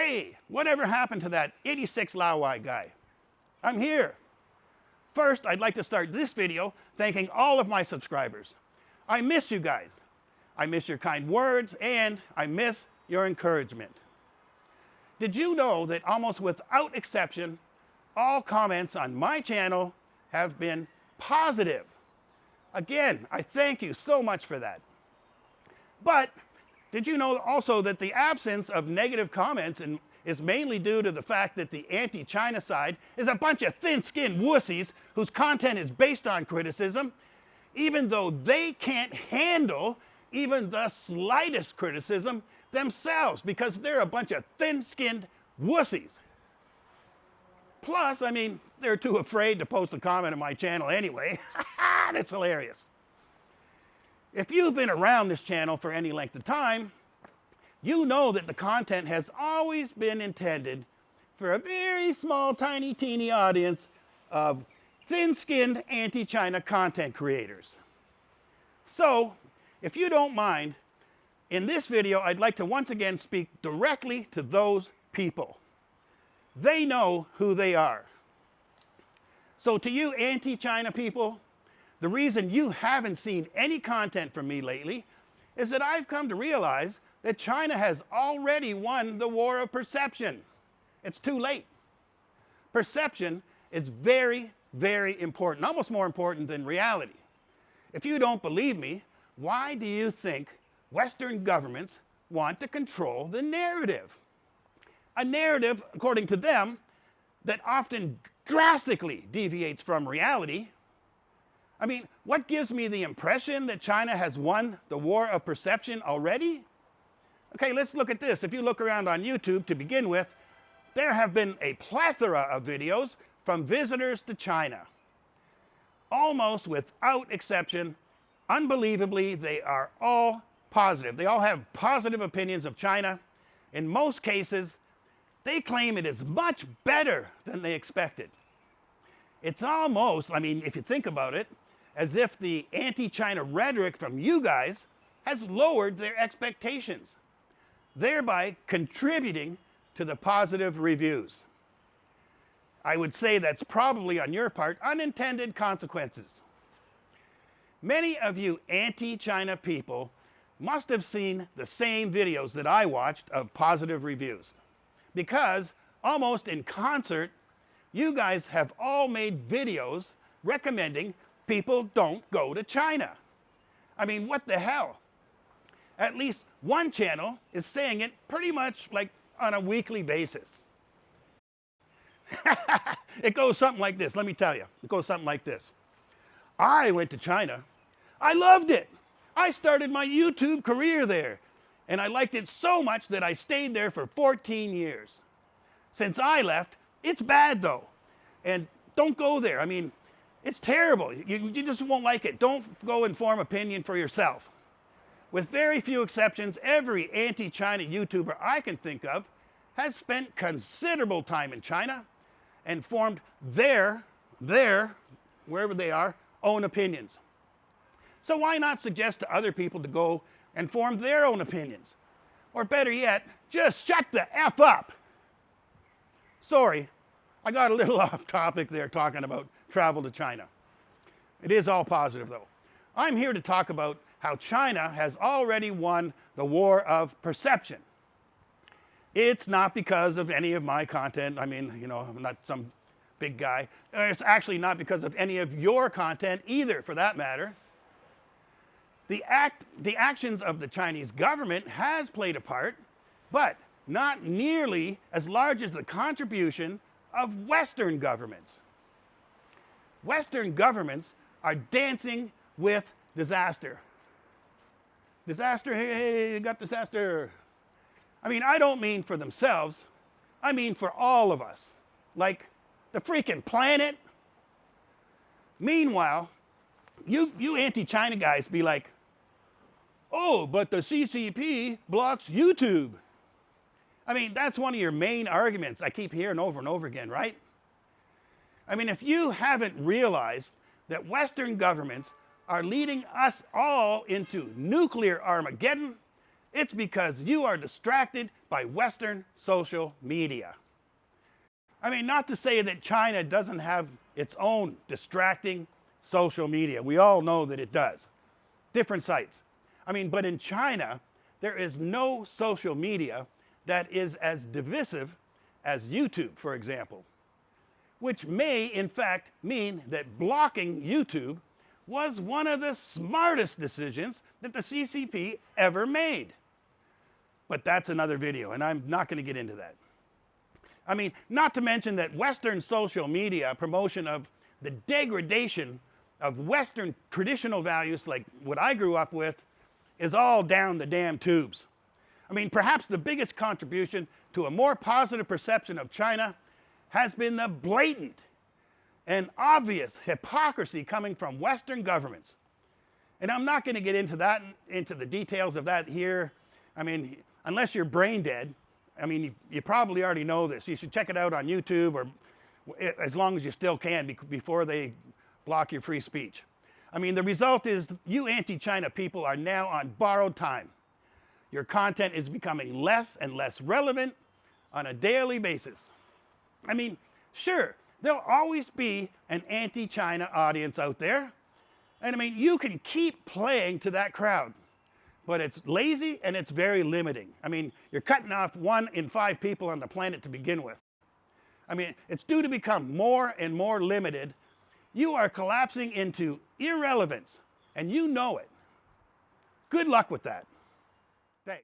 Hey, whatever happened to that 86 Lawai guy? I'm here. First, I'd like to start this video thanking all of my subscribers. I miss you guys. I miss your kind words, and I miss your encouragement. Did you know that almost without exception, all comments on my channel have been positive? Again, I thank you so much for that. But did you know also that the absence of negative comments is mainly due to the fact that the anti-China side is a bunch of thin-skinned wussies whose content is based on criticism, even though they can't handle even the slightest criticism themselves because they're a bunch of thin-skinned wussies. Plus, I mean, they're too afraid to post a comment on my channel anyway. That's hilarious. If you've been around this channel for any length of time, you know that the content has always been intended for a very small, tiny, teeny audience of thin-skinned anti-China content creators. So, if you don't mind, in this video, I'd like to once again speak directly to those people. They know who they are. So to you anti-China people, the reason you haven't seen any content from me lately is that I've come to realize that China has already won the war of perception. It's too late. Perception is very, very important, almost more important than reality. If you don't believe me, why do you think Western governments want to control the narrative? A narrative, according to them, that often drastically deviates from reality. I mean, what gives me the impression that China has won the war of perception already? Okay, let's look at this. If you look around on YouTube to begin with, there have been a plethora of videos from visitors to China. Almost without exception, unbelievably, they are all positive. They all have positive opinions of China. In most cases, they claim it is much better than they expected. It's almost, I mean, if you think about it, as if the anti-China rhetoric from you guys has lowered their expectations, thereby contributing to the positive reviews. I would say that's probably on your part unintended consequences. Many of you anti-China people must have seen the same videos that I watched of positive reviews, because almost in concert, you guys have all made videos recommending people don't go to China. I mean, what the hell? At least one channel is saying it pretty much like on a weekly basis. It goes something like this, let me tell you. It goes something like this. I went to China. I loved it. I started my YouTube career there, and I liked it so much that I stayed there for 14 years. Since I left, it's bad though, and don't go there. I mean, it's terrible. You just won't like it. Don't go and form opinion for yourself. With very few exceptions, every anti-China YouTuber I can think of has spent considerable time in China and formed their, wherever they are, own opinions. So why not suggest to other people to go and form their own opinions? Or better yet, just shut the F up. Sorry, I got a little off topic there talking about travel to China. It is all positive though. I'm here to talk about how China has already won the war of perception. It's not because of any of my content. I mean, you know, I'm not some big guy. It's actually not because of any of your content either, for that matter. The actions of the Chinese government has played a part, but not nearly as large as the contribution of Western governments. Western governments are dancing with disaster. Disaster, hey, got disaster. I mean, I don't mean for themselves, I mean for all of us. Like the freaking planet. Meanwhile, you anti-China guys be like, oh, but the CCP blocks YouTube. I mean, that's one of your main arguments I keep hearing over and over again, right? I mean, if you haven't realized that Western governments are leading us all into nuclear Armageddon, It's because you are distracted by Western social media. I mean, not to say that China doesn't have its own distracting social media. We all know that it does. Different sites. I mean, but in China, there is no social media that is as divisive as YouTube, for example, which may, in fact, mean that blocking YouTube was one of the smartest decisions that the CCP ever made. But that's another video, and I'm not going to get into that. I mean, not to mention that Western social media promotion of the degradation of Western traditional values like what I grew up with is all down the damn tubes. I mean, perhaps the biggest contribution to a more positive perception of China has been the blatant and obvious hypocrisy coming from Western governments. And I'm not going to get into that, into the details of that here. I mean, unless you're brain dead, I mean, you probably already know this. You should check it out on YouTube, or as long as you still can before they block your free speech. I mean, the result is you anti-China people are now on borrowed time. Your content is becoming less and less relevant on a daily basis. I mean, sure, there'll always be an anti-China audience out there. And I mean, you can keep playing to that crowd, but it's lazy and it's very limiting. I mean, you're cutting off 1 in 5 people on the planet to begin with. I mean, it's due to become more and more limited. You are collapsing into irrelevance, and you know it. Good luck with that.